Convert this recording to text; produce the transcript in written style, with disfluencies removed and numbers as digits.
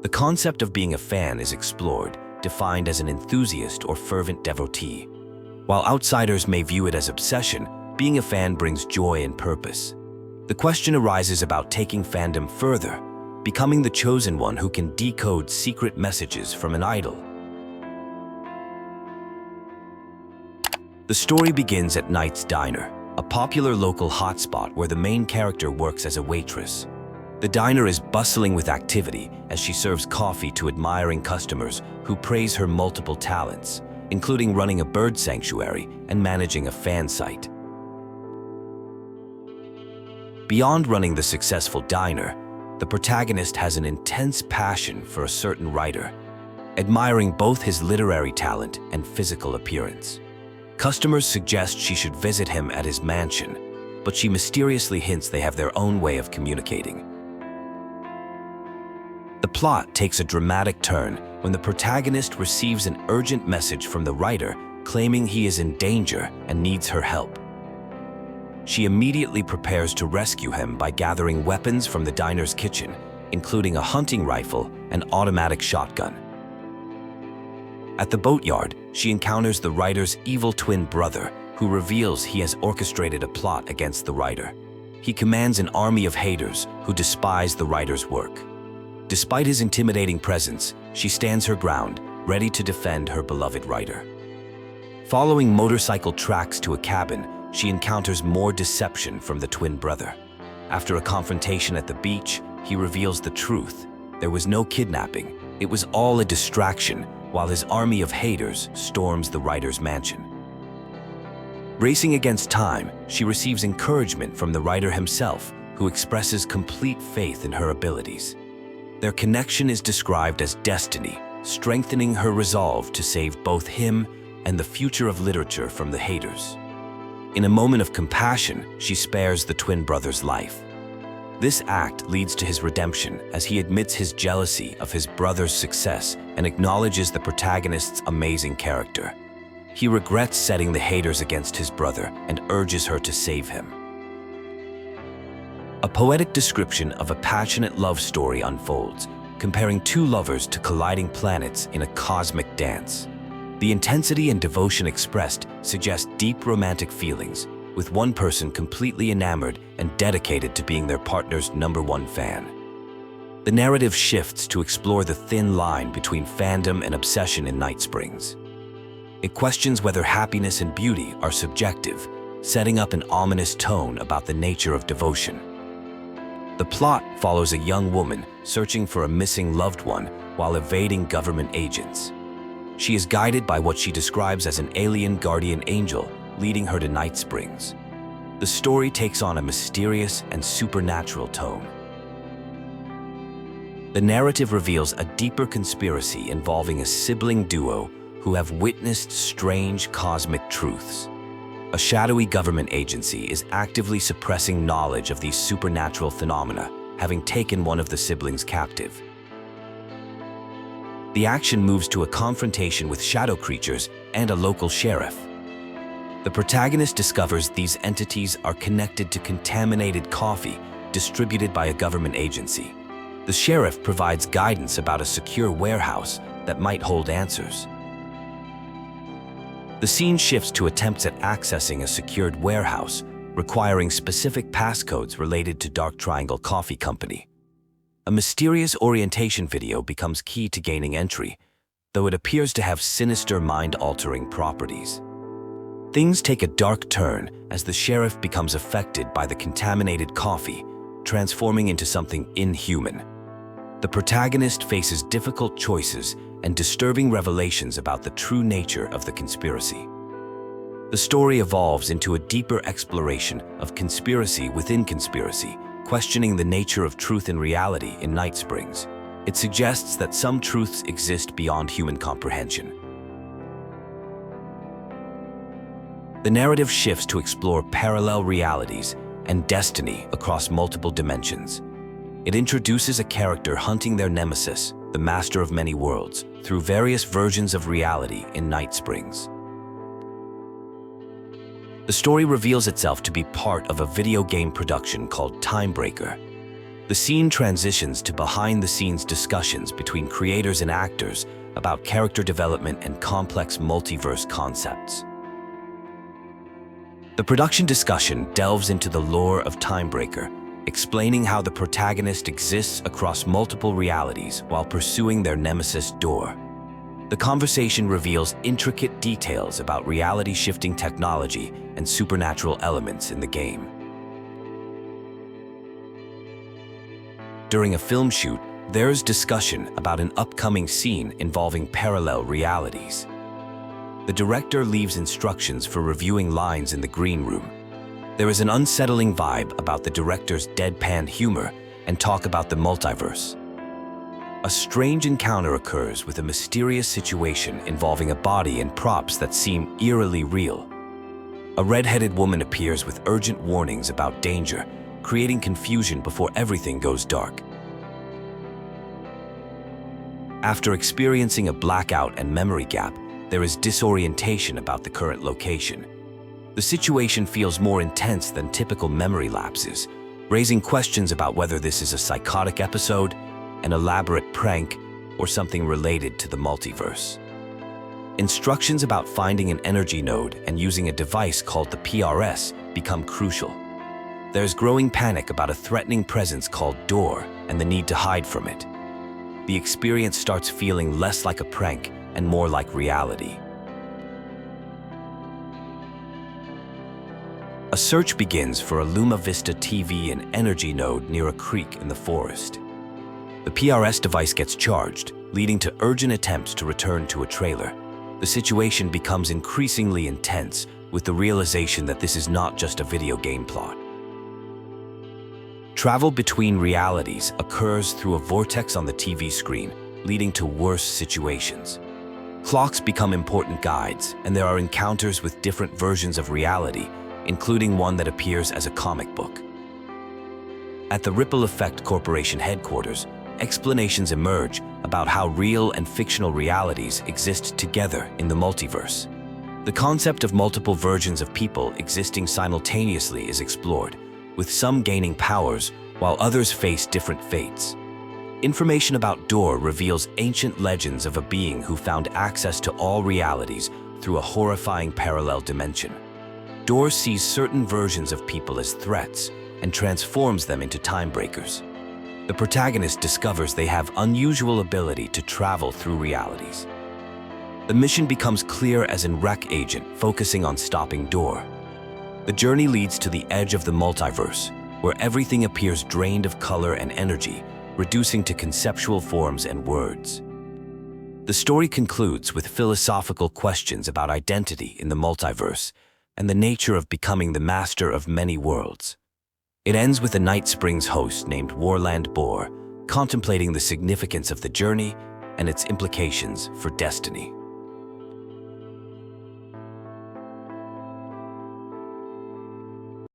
The concept of being a fan is explored, defined as an enthusiast or fervent devotee. While outsiders may view it as obsession, being a fan brings joy and purpose. The question arises about taking fandom further, becoming the chosen one who can decode secret messages from an idol. The story begins at Knight's Diner, a popular local hotspot where the main character works as a waitress. The diner is bustling with activity as she serves coffee to admiring customers who praise her multiple talents, including running a bird sanctuary and managing a fan site. Beyond running the successful diner, the protagonist has an intense passion for a certain writer, admiring both his literary talent and physical appearance. Customers suggest she should visit him at his mansion, but she mysteriously hints they have their own way of communicating. The plot takes a dramatic turn when the protagonist receives an urgent message from the writer claiming he is in danger and needs her help. She immediately prepares to rescue him by gathering weapons from the diner's kitchen, including a hunting rifle and automatic shotgun. At the boatyard, she encounters the writer's evil twin brother, who reveals he has orchestrated a plot against the writer. He commands an army of haters who despise the writer's work. Despite his intimidating presence, she stands her ground, ready to defend her beloved writer. Following motorcycle tracks to a cabin, she encounters more deception from the twin brother. After a confrontation at the beach, he reveals the truth. There was no kidnapping. It was all a distraction, while his army of haters storms the writer's mansion. Racing against time, she receives encouragement from the writer himself, who expresses complete faith in her abilities. Their connection is described as destiny, strengthening her resolve to save both him and the future of literature from the haters. In a moment of compassion, she spares the twin brother's life. This act leads to his redemption as he admits his jealousy of his brother's success and acknowledges the protagonist's amazing character. He regrets setting the haters against his brother and urges her to save him. A poetic description of a passionate love story unfolds, comparing two lovers to colliding planets in a cosmic dance. The intensity and devotion expressed suggest deep romantic feelings, with one person completely enamored and dedicated to being their partner's #1 fan. The narrative shifts to explore the thin line between fandom and obsession in Night Springs. It questions whether happiness and beauty are subjective, setting up an ominous tone about the nature of devotion. The plot follows a young woman searching for a missing loved one while evading government agents. She is guided by what she describes as an alien guardian angel, leading her to Night Springs. The story takes on a mysterious and supernatural tone. The narrative reveals a deeper conspiracy involving a sibling duo who have witnessed strange cosmic truths. A shadowy government agency is actively suppressing knowledge of these supernatural phenomena, having taken one of the siblings captive. The action moves to a confrontation with shadow creatures and a local sheriff. The protagonist discovers these entities are connected to contaminated coffee distributed by a government agency. The sheriff provides guidance about a secure warehouse that might hold answers. The scene shifts to attempts at accessing a secured warehouse, requiring specific passcodes related to Dark Triangle Coffee Company. A mysterious orientation video becomes key to gaining entry, though it appears to have sinister mind-altering properties. Things take a dark turn as the sheriff becomes affected by the contaminated coffee, transforming into something inhuman. The protagonist faces difficult choices and disturbing revelations about the true nature of the conspiracy. The story evolves into a deeper exploration of conspiracy within conspiracy, questioning the nature of truth and reality in Night Springs. It suggests that some truths exist beyond human comprehension. The narrative shifts to explore parallel realities and destiny across multiple dimensions. It introduces a character hunting their nemesis, the Master of Many Worlds, through various versions of reality in Night Springs. The story reveals itself to be part of a video game production called Timebreaker. The scene transitions to behind-the-scenes discussions between creators and actors about character development and complex multiverse concepts. The production discussion delves into the lore of Timebreaker, explaining how the protagonist exists across multiple realities while pursuing their nemesis Door. The conversation reveals intricate details about reality-shifting technology and supernatural elements in the game. During a film shoot, there's discussion about an upcoming scene involving parallel realities. The director leaves instructions for reviewing lines in the green room. There is an unsettling vibe about the director's deadpan humor and talk about the multiverse. A strange encounter occurs with a mysterious situation involving a body and props that seem eerily real. A red-headed woman appears with urgent warnings about danger, creating confusion before everything goes dark. After experiencing a blackout and memory gap, there is disorientation about the current location. The situation feels more intense than typical memory lapses, raising questions about whether this is a psychotic episode, an elaborate prank, or something related to the multiverse. Instructions about finding an energy node and using a device called the PRS become crucial. There's growing panic about a threatening presence called Door and the need to hide from it. The experience starts feeling less like a prank and more like reality. A search begins for a Luma Vista TV and energy node near a creek in the forest. The PRS device gets charged, leading to urgent attempts to return to a trailer. The situation becomes increasingly intense, with the realization that this is not just a video game plot. Travel between realities occurs through a vortex on the TV screen, leading to worse situations. Clocks become important guides, and there are encounters with different versions of reality, including one that appears as a comic book. At the Ripple Effect Corporation headquarters, explanations emerge about how real and fictional realities exist together in the multiverse. The concept of multiple versions of people existing simultaneously is explored, with some gaining powers while others face different fates. Information about Door reveals ancient legends of a being who found access to all realities through a horrifying parallel dimension. Door sees certain versions of people as threats and transforms them into Timebreakers. The protagonist discovers they have unusual ability to travel through realities. The mission becomes clear as an REC agent focusing on stopping Door. The journey leads to the edge of the multiverse, where everything appears drained of color and energy, reducing to conceptual forms and words. The story concludes with philosophical questions about identity in the multiverse and the nature of becoming the master of many worlds. It ends with a Night Springs host named Warland Boar contemplating the significance of the journey and its implications for destiny.